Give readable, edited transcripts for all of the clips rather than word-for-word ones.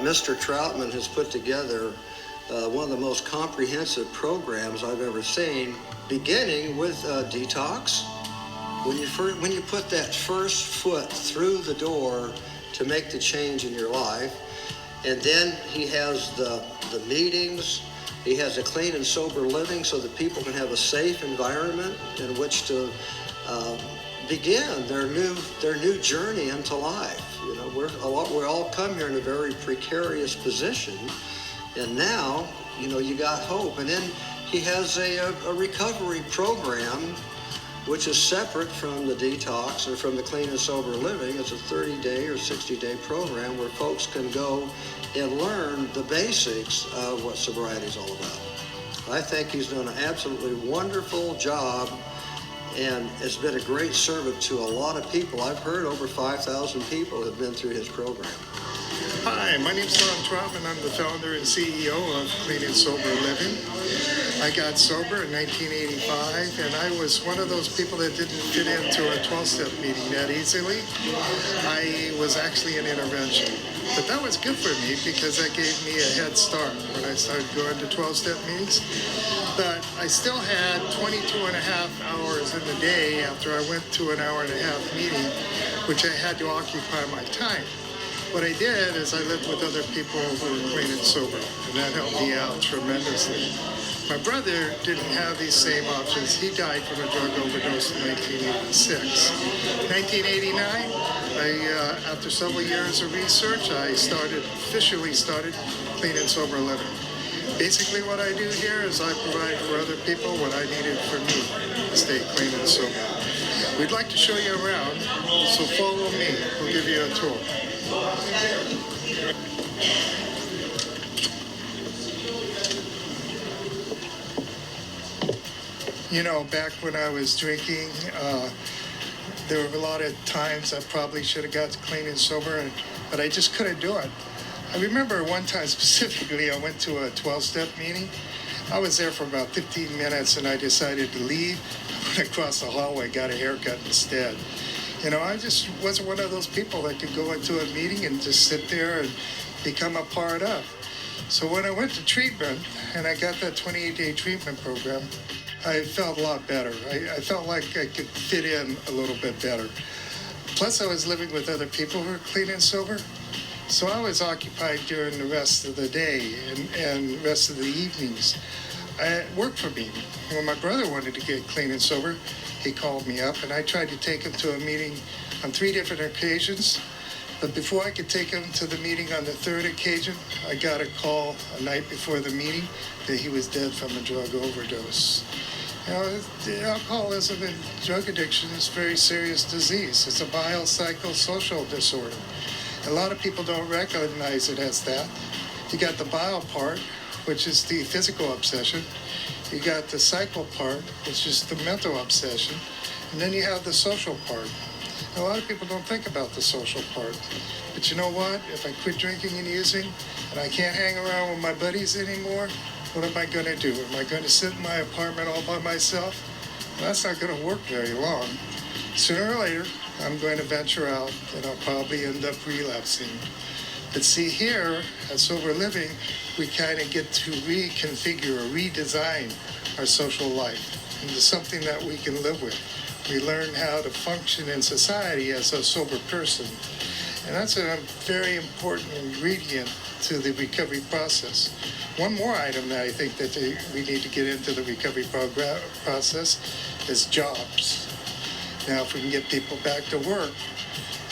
Mr. Troutman has put together one of the most comprehensive programs I've ever seen, beginning with detox. When you put that first foot through the door to make the change in your life, and then he has the meetings, he has a clean and sober living so that people can have a safe environment in which to begin their new journey into life. You know, we all come here in a very precarious position, and now, you know, you got hope. And then he has a recovery program, which is separate from the detox or from the clean and sober living. It's a 30-day or 60-day program where folks can go and learn the basics of what sobriety is all about. I think he's done an absolutely wonderful job and has been a great servant to a lot of people. I've heard over 5,000 people have been through his program. Hi, my name's Troutman. I'm the founder and CEO of Clean and Sober Living. I got sober in 1985, and I was one of those people that didn't fit into a 12-step meeting that easily. I was actually in intervention. But that was good for me because that gave me a head start when I started going to 12-step meetings. But I still had 22 and a half hours in the day after I went to an hour and a half meeting, which I had to occupy my time. What I did is I lived with other people who were clean and sober, and that helped me out tremendously. My brother didn't have these same options. He died from a drug overdose in 1986. 1989, after several years of research, I officially started Clean and Sober Living. Basically what I do here is I provide for other people what I needed for me to stay clean and sober. We'd like to show you around, so follow me. We'll give you a tour. You know, back when I was drinking, there were a lot of times I probably should have got to clean and sober, but I just couldn't do it. I remember one time specifically, I went to a 12-step meeting. I was there for about 15 minutes, and I decided to leave. I went across the hallway, got a haircut instead. You know, I just wasn't one of those people that could go into a meeting and just sit there and become a part of. So when I went to treatment, and I got that 28-day treatment program, I felt a lot better. I felt like I could fit in a little bit better. Plus, I was living with other people who were clean and sober. So I was occupied during the rest of the day and rest of the evenings. It worked for me. When my brother wanted to get clean and sober, he called me up, and I tried to take him to a meeting on 3 different occasions. But before I could take him to the meeting on the 3rd occasion, I got a call a night before the meeting that he was dead from a drug overdose. You know, alcoholism and drug addiction is a very serious disease. It's a biopsychosocial disorder. A lot of people don't recognize it as that. You got the bio part, which is the physical obsession. You got the psycho part, which is the mental obsession. And then you have the social part. A lot of people don't think about the social part. But you know what? If I quit drinking and using, and I can't hang around with my buddies anymore, what am I going to do? Am I going to sit in my apartment all by myself? Well, that's not going to work very long. Sooner or later, I'm going to venture out, and I'll probably end up relapsing. But see, here at Sober Living, we kind of get to reconfigure or redesign our social life into something that we can live with. We learn how to function in society as a sober person. And that's a very important ingredient to the recovery process. One more item that I think that we need to get into the recovery process is jobs. Now, if we can get people back to work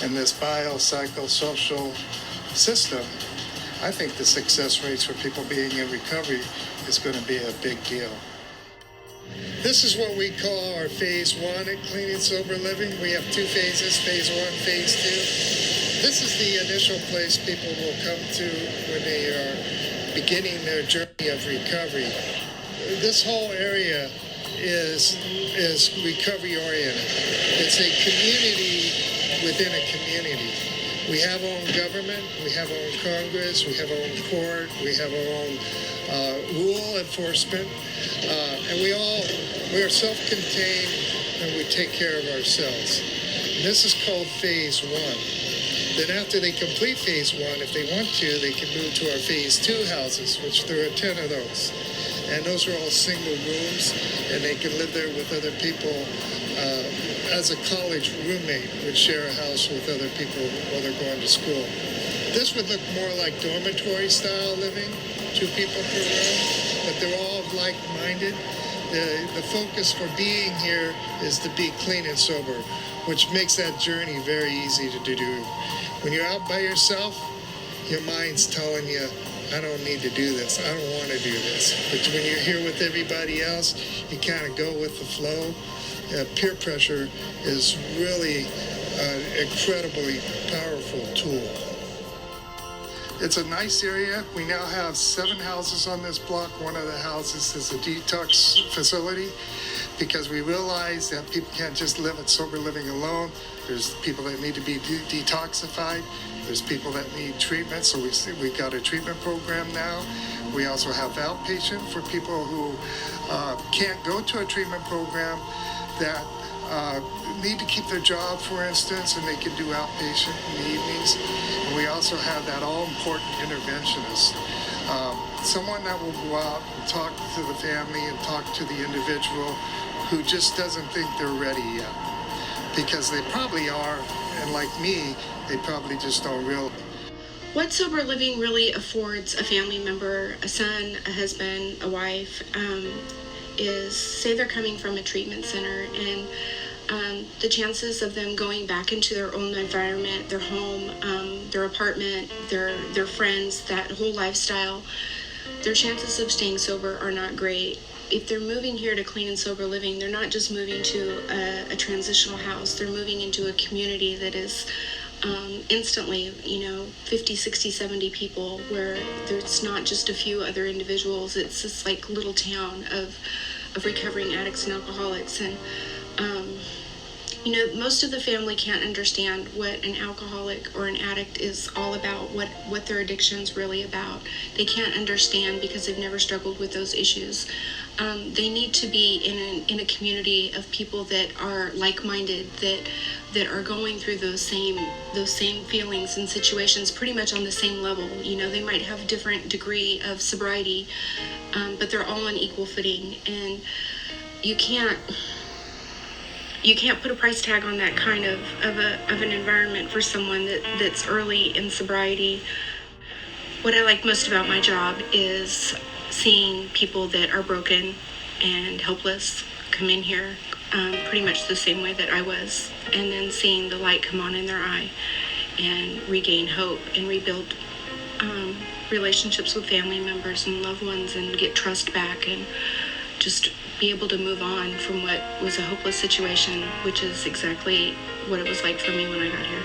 in this biopsychosocial system, I think the success rates for people being in recovery is going to be a big deal. This is what we call our phase 1 at Clean and Sober Living. We have 2 phases, phase 1, phase 2. This is the initial place people will come to when they are beginning their journey of recovery. This whole area is recovery oriented. It's a community within a community. We have our own government, we have our own Congress, we have our own court, we have our own rule enforcement, and we are self-contained and we take care of ourselves. And this is called phase 1. Then after they complete phase 1, if they want to, they can move to our phase 2 houses, which there are 10 of those. And those are all single rooms, and they can live there with other people as a college roommate, would share a house with other people while they're going to school. This would look more like dormitory style living, 2 people per room, but they're all like-minded. The focus for being here is to be clean and sober, which makes that journey very easy to do. When you're out by yourself, your mind's telling you, I don't need to do this. I don't want to do this. But when you're here with everybody else, you kind of go with the flow. Peer pressure is really an incredibly powerful tool. It's a nice area. We now have 7 houses on this block. One of the houses is a detox facility because we realize that people can't just live at sober living alone. There's people that need to be detoxified. There's people that need treatment, so we've got a treatment program now. We also have outpatient for people who can't go to a treatment program that need to keep their job, for instance, and they can do outpatient in the evenings. And we also have that all-important interventionist, someone that will go out and talk to the family and talk to the individual who just doesn't think they're ready yet. Because they probably are, and like me, they probably just don't realize. What sober living really affords a family member, a son, a husband, a wife, is, say they're coming from a treatment center, and the chances of them going back into their own environment, their home, their apartment, their friends, that whole lifestyle, their chances of staying sober are not great. If they're moving here to clean and sober living, they're not just moving to a transitional house, they're moving into a community that is instantly, 50, 60, 70 people, where there's not just a few other individuals. It's this like little town of recovering addicts and alcoholics. And most of the family can't understand what an alcoholic or an addict is all about, what their addiction's really about. They can't understand because they've never struggled with those issues. They need to be in a community of people that are like-minded, that are going through those same feelings and situations pretty much on the same level. They might have a different degree of sobriety, but they're all on equal footing. And you can't put a price tag on that kind of an environment for someone that's early in sobriety. What I like most about my job is seeing people that are broken and helpless come in here pretty much the same way that I was, and then seeing the light come on in their eye and regain hope and rebuild relationships with family members and loved ones and get trust back and just be able to move on from what was a hopeless situation, which is exactly what it was like for me when I got here.